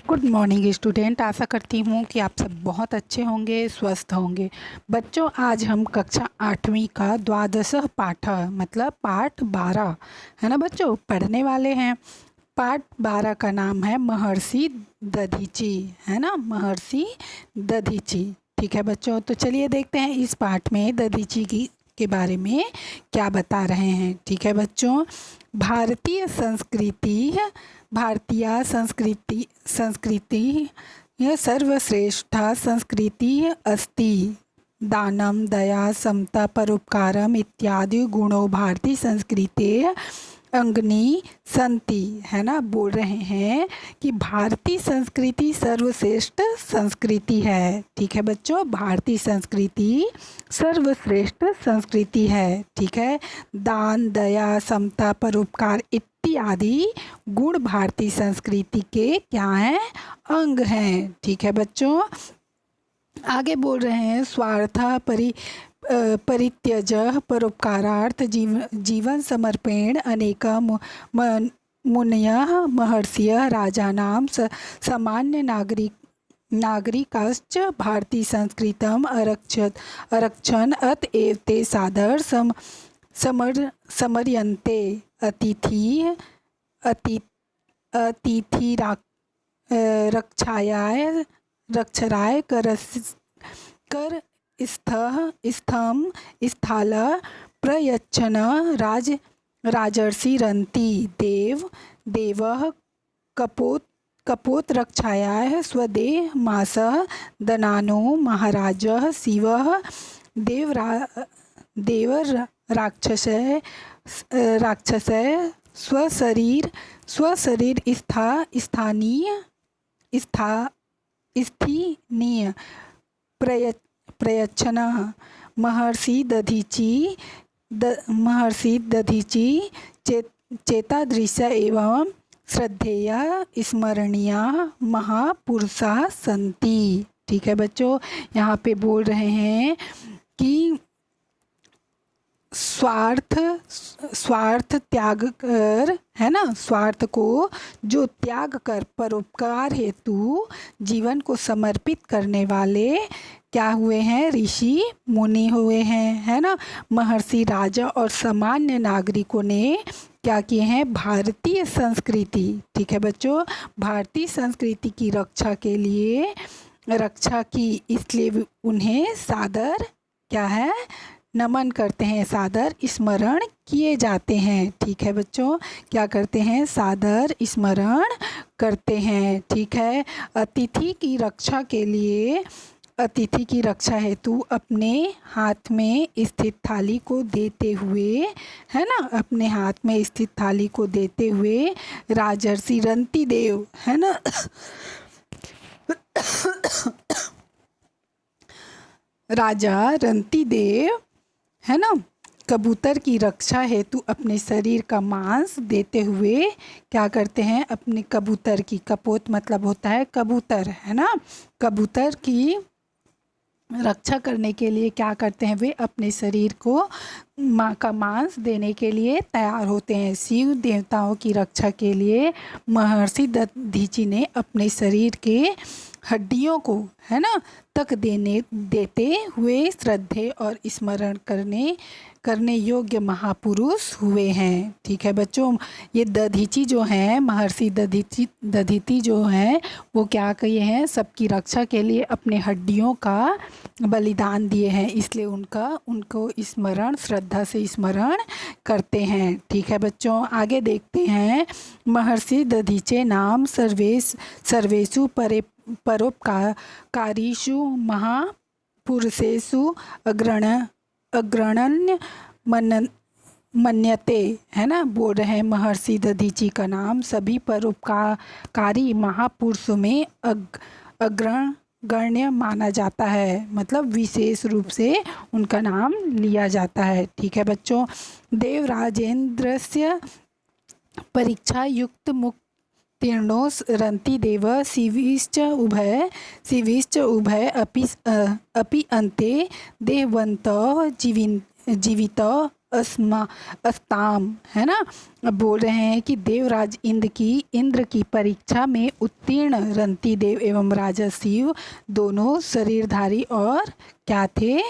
Good morning student. आशा करती हूँ कि आप सब बहुत अच्छे होंगे, स्वस्थ होंगे। बच्चों, आज हम कक्षा 8वीं का द्वादश पाठ मतलब पाठ 12 है ना बच्चों, पढ़ने वाले हैं। पाठ 12 का नाम है महर्षि दधीची, है ना, महर्षि दधीची। ठीक है बच्चों, तो चलिए देखते हैं इस पाठ में दधीची के बारे में क्या बता रहे हैं। ठीक है बच्चों, भारतीय संस्कृति यह सर्वश्रेष्ठा संस्कृति अस्ति। दानम दया समता परोपकारम इत्यादि गुणों भारतीय संस्कृति अंगनी संति, है ना। बोल रहे हैं कि भारतीय संस्कृति सर्वश्रेष्ठ संस्कृति है। ठीक है बच्चों, भारतीय संस्कृति सर्वश्रेष्ठ संस्कृति है। ठीक है, दान दया समता परोपकार इत्यादि गुण भारतीय संस्कृति के क्या हैं, अंग हैं। ठीक है बच्चों, आगे बोल रहे हैं स्वार्थ परित्यज परोपकारार्थ जीवन समर्पेण अनेक मुनयः महर्षयः राजानां सामान्य नागरिकाश्च भारतीय संस्कृतम् अरक्षन् अतएव ते सादर समर्यन्ते। अतिथि रक्षाय कर स्थम स्थाल प्रयच्छन राजर्षिरन्ति देवः कपोत रक्षायाः स्वदेह मासः दनानो महाराजः शिवः राक्षसः स्वशरीर स्थानीय प्रयच्छनः। महर्षि दधीची चेतादृश एवं श्रद्धेया स्मरणीया महापुरुषाः सन्ति। ठीक है बच्चों, यहाँ पे बोल रहे हैं कि स्वार्थ त्याग कर, है ना, स्वार्थ को जो त्याग कर परोपकार हेतु जीवन को समर्पित करने वाले क्या हुए हैं, ऋषि मुनि हुए हैं, है ना। महर्षि राजा और सामान्य नागरिकों ने क्या किए हैं, भारतीय संस्कृति, ठीक है बच्चों, भारतीय संस्कृति की रक्षा की, इसलिए उन्हें सादर क्या है, नमन करते हैं, सादर स्मरण किए जाते हैं। ठीक है बच्चों, क्या करते हैं, सादर स्मरण करते हैं। ठीक है, अतिथि की रक्षा हेतु अपने हाथ में स्थित थाली को देते हुए, है ना, अपने हाथ में स्थित थाली को देते हुए राजर्षि रंती देव, है ना राजा रंती देव, है ना, कबूतर की रक्षा हेतु अपने शरीर का मांस देते हुए क्या करते हैं, अपने कबूतर की, कपोत मतलब होता है कबूतर, है ना, कबूतर की रक्षा करने के लिए क्या करते हैं, वे अपने शरीर को माँ का मांस देने के लिए तैयार होते हैं। शिव देवताओं की रक्षा के लिए महर्षि दधीची ने अपने शरीर के हड्डियों को, है ना, तक देते हुए श्रद्धे और स्मरण करने योग्य महापुरुष हुए हैं। ठीक है बच्चों, ये दधीची जो हैं, महर्षि दधीची जो हैं, वो क्या किए हैं, सबकी रक्षा के लिए अपने हड्डियों का बलिदान दिए हैं, इसलिए उनको स्मरण, श्रद्धा से स्मरण करते हैं। ठीक है बच्चों, आगे देखते हैं। महर्षि दधीचे नाम सर्वेषु परोपकारीषु महापुरुषेषु अग्रणन्य मन्यते, है ना। बोल रहे हैं महर्षि दधीची का नाम सभी परोपकारी महापुरुषों में अग्रगण्य माना जाता है, मतलब विशेष रूप से उनका नाम लिया जाता है। ठीक है बच्चों, देवराजेन्द्रस्य परीक्षा युक्त तीर्णो रंति देव शिविश्च उभय अपि अन्ते देहवन्तः जीवित अस्मा अस्ताम, है ना। अब बोल रहे हैं कि देवराज इंद्र की परीक्षा में उत्तीर्ण रंती देव एवं राजा शिव दोनों शरीरधारी और क्या थे,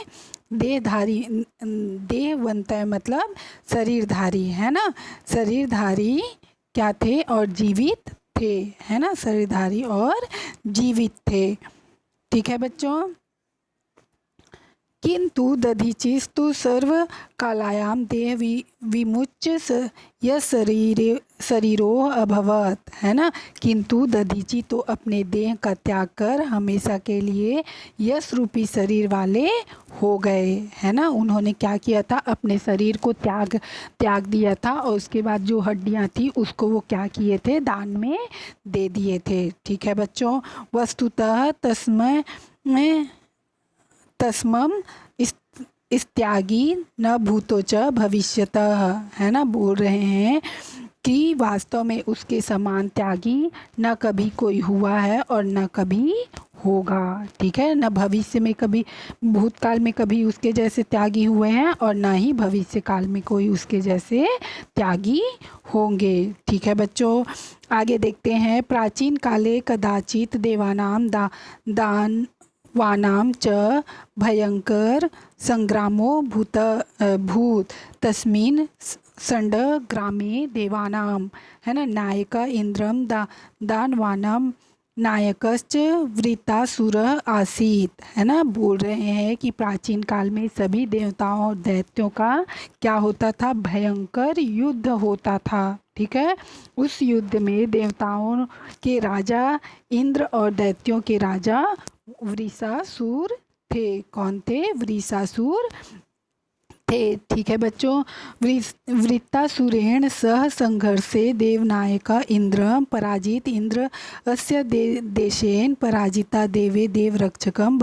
देहधारी। देहवंत मतलब शरीरधारी, है ना, शरीरधारी क्या थे और जीवित थे, है ना, शरीरधारी और जीवित थे। ठीक है बच्चों। किंतु दधीचिस्तु सर्व कालायाम देह विमुच्य शरीरो अभवत, है ना। किंतु दधीची तो अपने देह का त्याग कर हमेशा के लिए यश रूपी शरीर वाले हो गए, है ना। उन्होंने क्या किया था, अपने शरीर को त्याग दिया था और उसके बाद जो हड्डियां थी उसको वो क्या किए थे, दान में दे दिए थे। ठीक है बच्चों। वस्तुतः तस्मम इस्त्यागी न भूतो च भविष्यतः, है ना। बोल रहे हैं कि वास्तव में उसके समान त्यागी न कभी कोई हुआ है और न कभी होगा। ठीक है, न भविष्य में कभी, भूतकाल में कभी उसके जैसे त्यागी हुए हैं और न ही भविष्य काल में कोई उसके जैसे त्यागी होंगे। ठीक है बच्चों। आगे देखते हैं। प्राचीन काले कदाचित देवानाम वानाम च भयंकर संग्रामो भूत तस्मिन् संड ग्रामे देवानाम, है ना, नायक इंद्रम दानवानाम नायकश्च वृत्तासुरः आसीत, है ना। बोल रहे हैं कि प्राचीन काल में सभी देवताओं और दैत्यों का क्या होता था, भयंकर युद्ध होता था। ठीक है। उस युद्ध में देवताओं के राजा इंद्र और दैत्यों के राजा वृषासुर थे। कौन थे, वृषासुर थे। ठीक है बच्चों। वृत्तासुरेण सह संघर्षे देवनायक इंद्र पराजित इंद्र अस्य देशेन पराजिता देवे देवरक्षकम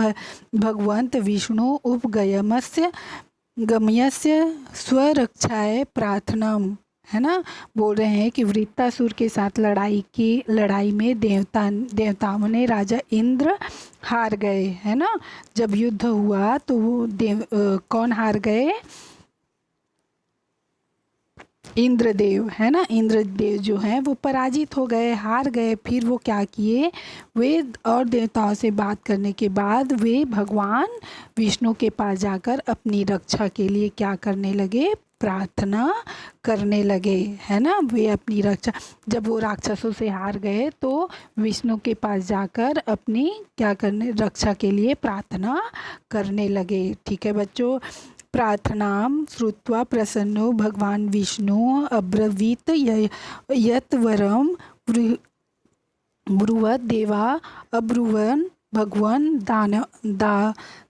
भगवंत विष्णु उपगमस्य स्वरक्षाय प्रार्थनम, है ना। बोल रहे हैं कि वृत्तासुर के साथ लड़ाई में देवताओं ने राजा इंद्र हार गए, है ना। जब युद्ध हुआ तो वो कौन हार गए, इंद्रदेव, है ना। इंद्रदेव जो हैं वो पराजित हो गए, हार गए। फिर वो क्या किए, वे और देवताओं से बात करने के बाद वे भगवान विष्णु के पास जाकर अपनी रक्षा के लिए क्या करने लगे, प्रार्थना करने लगे, है ना। वे अपनी रक्षा, जब वो राक्षसों से हार गए तो विष्णु के पास जाकर अपनी क्या करने, रक्षा के लिए प्रार्थना करने लगे। ठीक है बच्चों। प्रार्थनां श्रुत्वा प्रसन्नो भगवान विष्णु अब्रवीत यत् वरं ब्रुवत् देवा अब्रुवन् भगवान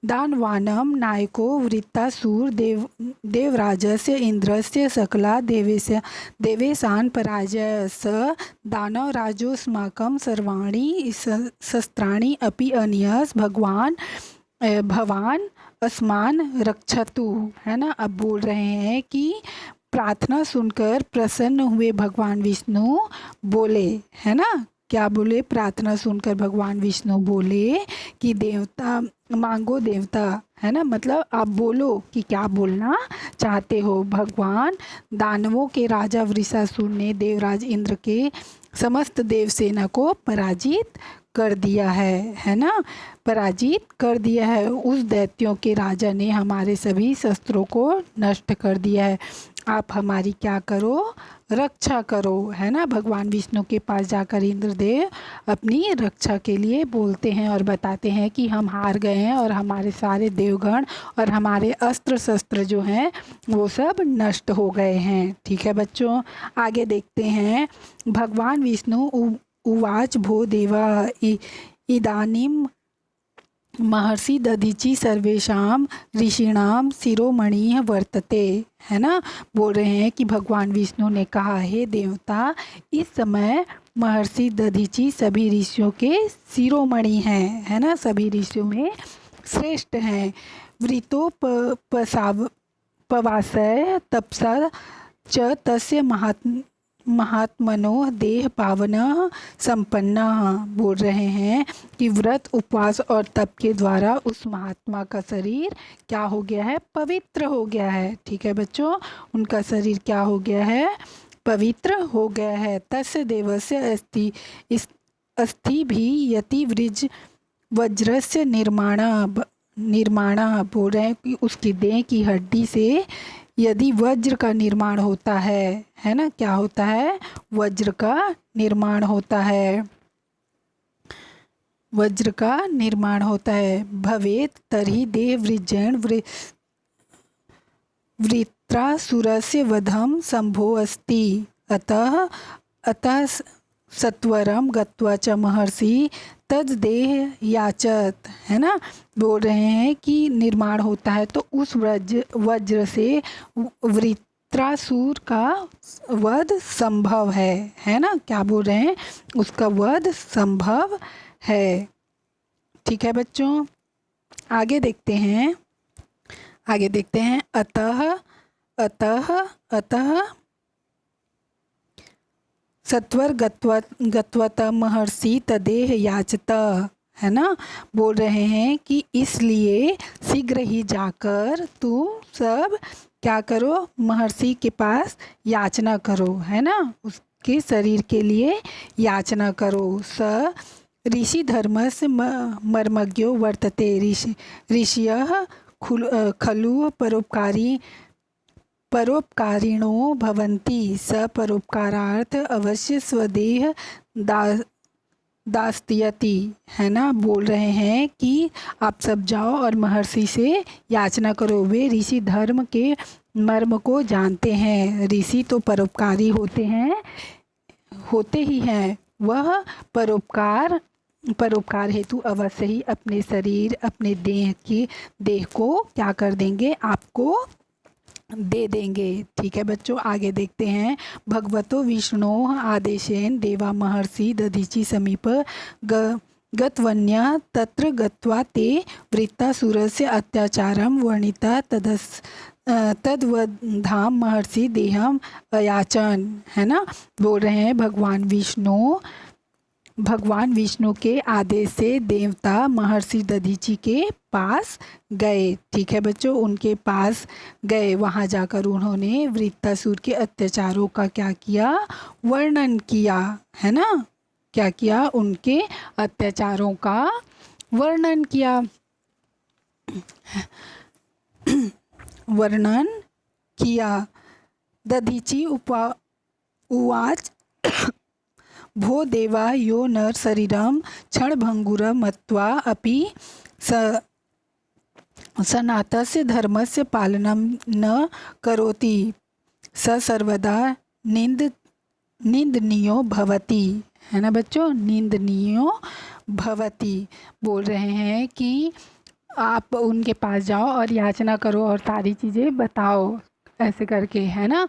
दानवानां नायको वृत्तासुर देवराजस्य इंद्रस्य सकला देवेशान् पराजय स दानवराजोऽस्माकं सर्वाणि शस्त्राणि अपि अनियस् भवान अस्मान रक्षतु, है ना। अब बोल रहे हैं कि प्रार्थना सुनकर प्रसन्न हुए भगवान विष्णु बोले, है ना। क्या बोले, प्रार्थना सुनकर भगवान विष्णु बोले कि देवता मांगो देवता, है ना, मतलब आप बोलो कि क्या बोलना चाहते हो। भगवान दानवों के राजा वृषासुर ने देवराज इंद्र के समस्त देवसेना को पराजित कर दिया है ना, पराजित कर दिया है। उस दैत्यों के राजा ने हमारे सभी शस्त्रों को नष्ट कर दिया है। आप हमारी क्या करो, रक्षा करो, है ना। भगवान विष्णु के पास जाकर इंद्रदेव अपनी रक्षा के लिए बोलते हैं और बताते हैं कि हम हार गए हैं और हमारे सारे देवगण और हमारे अस्त्र शस्त्र जो हैं वो सब नष्ट हो गए हैं। ठीक है बच्चों। आगे देखते हैं। भगवान विष्णु उवाच भो देवा इदानीम महर्षि दधीचि सर्वेषां ऋषिणां शिरोमणि वर्तते, है ना। बोल रहे हैं कि भगवान विष्णु ने कहा, हे देवता, इस समय महर्षि दधीचि सभी ऋषियों के शिरोमणि हैं, है ना, सभी ऋषियों में श्रेष्ठ हैं। वृतो पवासय तपसा च तस्य महात्मनो देह पावनः संपन्नः। बोल रहे हैं कि व्रत उपवास और तप के द्वारा उस महात्मा का शरीर क्या हो गया है, पवित्र हो गया है। ठीक है बच्चों, उनका शरीर क्या हो गया है, पवित्र हो गया है। तस्य देवस्य अस्थि भी यति वृज वज्रस्य निर्माण। बोल रहे हैं कि उसकी देह की हड्डी से यदि वज्र का निर्माण होता है ना, क्या होता है, वज्र का निर्माण होता है, वज्र का निर्माण होता है। भवेत तर्हि देह वृजेण वृत्रासुरस्य वधम संभो अस्ति। अतः सत्वरम गत्वा च महर्षि तज देह याचत। है ना, बोल रहे हैं कि निर्माण होता है तो उस वज्र से वृत्रासुर का वध संभव है ना, क्या बोल रहे हैं, उसका वध संभव है। ठीक है बच्चों, आगे देखते हैं, अतः सत्वर गत्वत महर्षि तदेह याचत। है ना, बोल रहे हैं कि इसलिए शीघ्र ही जाकर तुम सब क्या करो, महर्षि के पास याचना करो। है ना, उसके शरीर के लिए याचना करो। स ऋषि धर्मस्य मर्मज्ञो वर्तते। ऋषियः खलु परोपकारिणो भवन्ति। स परोपकारार्थ अवश्य स्वदेह दास्यति। है ना, बोल रहे हैं कि आप सब जाओ और महर्षि से याचना करो, वे ऋषि धर्म के मर्म को जानते हैं। ऋषि तो परोपकारी होते ही हैं। वह परोपकार हेतु अवश्य ही अपने शरीर, अपने देह को क्या कर देंगे, आपको दे देंगे। ठीक है बच्चों, आगे देखते हैं। भगवतो विष्णो आदेशेन देवा महर्षि दधीचि समीप गतवन्या तत्र गत्वा ते वृत्तासुरस्य अत्याचारं वर्णिता तद्वधाम महर्षि देहम अयाचन। है ना, बोल रहे हैं भगवान विष्णु के आदेश से देवता महर्षि दधीचि के पास गए। ठीक है बच्चों, उनके पास गए, वहाँ जाकर उन्होंने वृत्तासुर के अत्याचारों का क्या किया, वर्णन किया। है ना, क्या किया, उनके अत्याचारों का वर्णन किया, दधीचि उवाच भो देवा यो नर शरीरम क्षणभंगुर मत्वा अपि सनातस्य धर्मस्य पालनं न करोति स सर्वदा निंदनीयो भवति। है ना बच्चों, निंदनीयो भवति। बोल रहे हैं कि आप उनके पास जाओ और याचना करो और सारी चीज़ें बताओ ऐसे करके। है ना,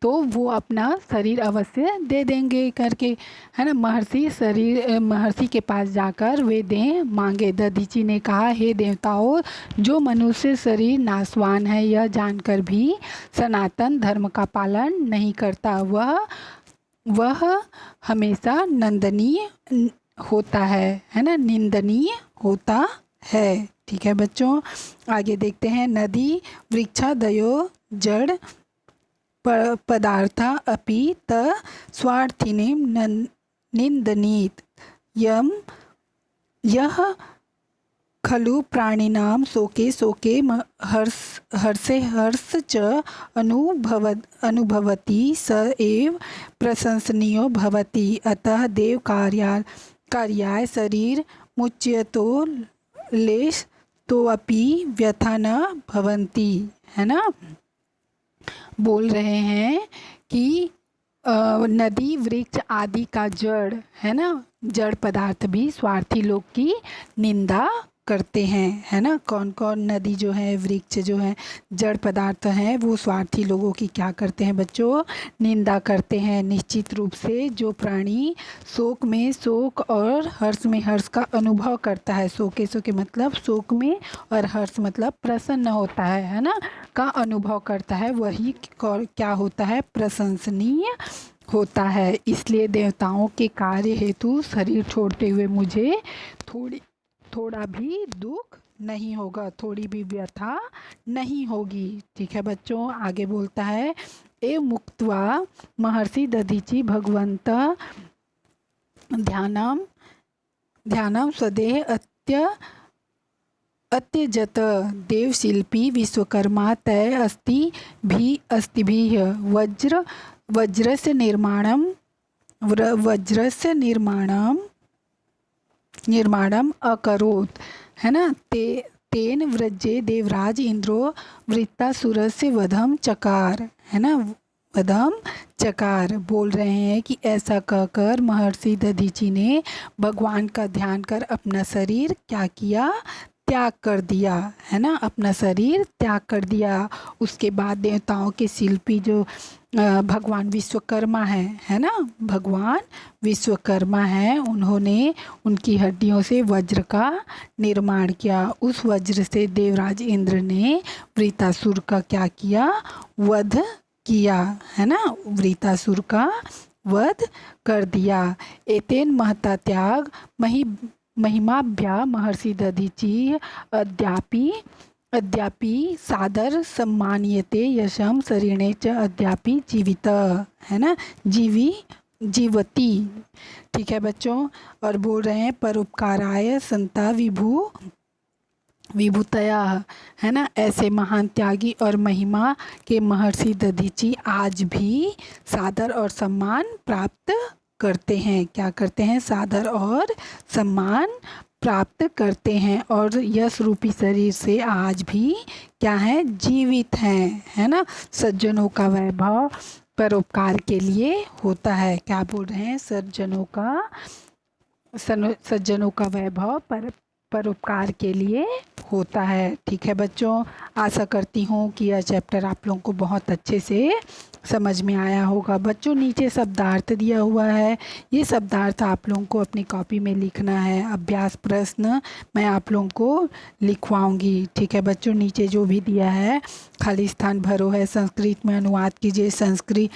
तो वो अपना शरीर अवश्य दे देंगे करके। है ना, महर्षि के पास जाकर वे देह मांगे। दधीचि ने कहा, हे देवताओं, जो मनुष्य शरीर नाशवान है यह जानकर भी सनातन धर्म का पालन नहीं करता, वह हमेशा निंदनीय होता है ना, निंदनीय होता है। ठीक है बच्चों, आगे देखते हैं। नदी वृक्षादयो जड़ पदार्था अपि त स्वार्थिनीं निंदनीत। यह खलु प्राणिनां शोके हर्षे हर्ष च अनुभवति स एव प्रशंसनीयो भवति। अतः देव कार्याय शरीर मुच्यतो लेश तो अपि व्यथा न भवन्ति। है ना, बोल रहे हैं कि नदी वृक्ष आदि का जड़, है ना, जड़ पदार्थ भी स्वार्थी लोग की निंदा करते हैं। है ना, कौन कौन नदी जो है, वृक्ष जो है, जड़ पदार्थ हैं, वो स्वार्थी लोगों की क्या करते हैं बच्चों, निंदा करते हैं। निश्चित रूप से जो प्राणी शोक में शोक और हर्ष में हर्ष का अनुभव करता है, शोके मतलब शोक में और हर्ष मतलब प्रसन्न होता है ना, का अनुभव करता है, वही क्या होता है, प्रशंसनीय होता है, इसलिए देवताओं के कार्य हेतु शरीर छोड़ते हुए मुझे थोड़ा भी दुख नहीं होगा, थोड़ी भी व्यथा नहीं होगी। ठीक है बच्चों, आगे बोलता है एव मुक्त्वा महर्षि दधीचि भगवंत ध्यानम ध्यानम स्वदेह अत्यजत देवशिल्पी विश्वकर्मा तय अस्तिभिः वज्रस्य निर्माणम अकरोत्, है ना। तेन व्रजे देवराज इंद्रो वृत्तासुरस्य वधम चकार, है ना, वधम चकार। बोल रहे हैं कि ऐसा कहकर महर्षि दधीचि ने भगवान का ध्यान कर अपना शरीर क्या किया, त्याग कर दिया, है ना, अपना शरीर त्याग कर दिया। उसके बाद देवताओं के शिल्पी जो भगवान विश्वकर्मा है ना, भगवान विश्वकर्मा हैं, उन्होंने उनकी हड्डियों से वज्र का निर्माण किया। उस वज्र से देवराज इंद्र ने वृत्तासुर का क्या किया, वध किया, है ना, वृत्तासुर का वध कर दिया। एतेन महता त्याग महिमाभ्या महर्षि दधीचि अद्यापि सादर सम्मानियते यशम शरीणे च अद्यापि जीवित, है ना, जीवती। ठीक है बच्चों, और बोल रहे हैं परोपकाराय संता विभूतया, है ना, ऐसे महान त्यागी और महिमा के महर्षि दधीचि आज भी सादर और सम्मान प्राप्त करते हैं। क्या करते हैं, सादर और सम्मान प्राप्त करते हैं, और यश रूपी शरीर से आज भी क्या है, जीवित हैं, है ना। सज्जनों का वैभव परोपकार के लिए होता है। क्या बोल रहे हैं, सज्जनों का वैभव परोपकार के लिए होता है। ठीक है बच्चों, आशा करती हूँ कि यह चैप्टर आप लोगों को बहुत अच्छे से समझ में आया होगा। बच्चों नीचे शब्दार्थ दिया हुआ है, ये शब्दार्थ आप लोगों को अपनी कॉपी में लिखना है। अभ्यास प्रश्न मैं आप लोगों को लिखवाऊंगी। ठीक है बच्चों, नीचे जो भी दिया है खाली स्थान भरो है, संस्कृत में अनुवाद कीजिए, संस्कृत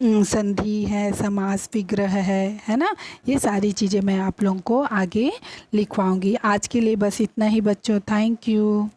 संधि है, समास विग्रह है ना, ये सारी चीज़ें मैं आप लोगों को आगे लिखवाऊंगी। आज के लिए बस इतना ही बच्चों, थैंक यू।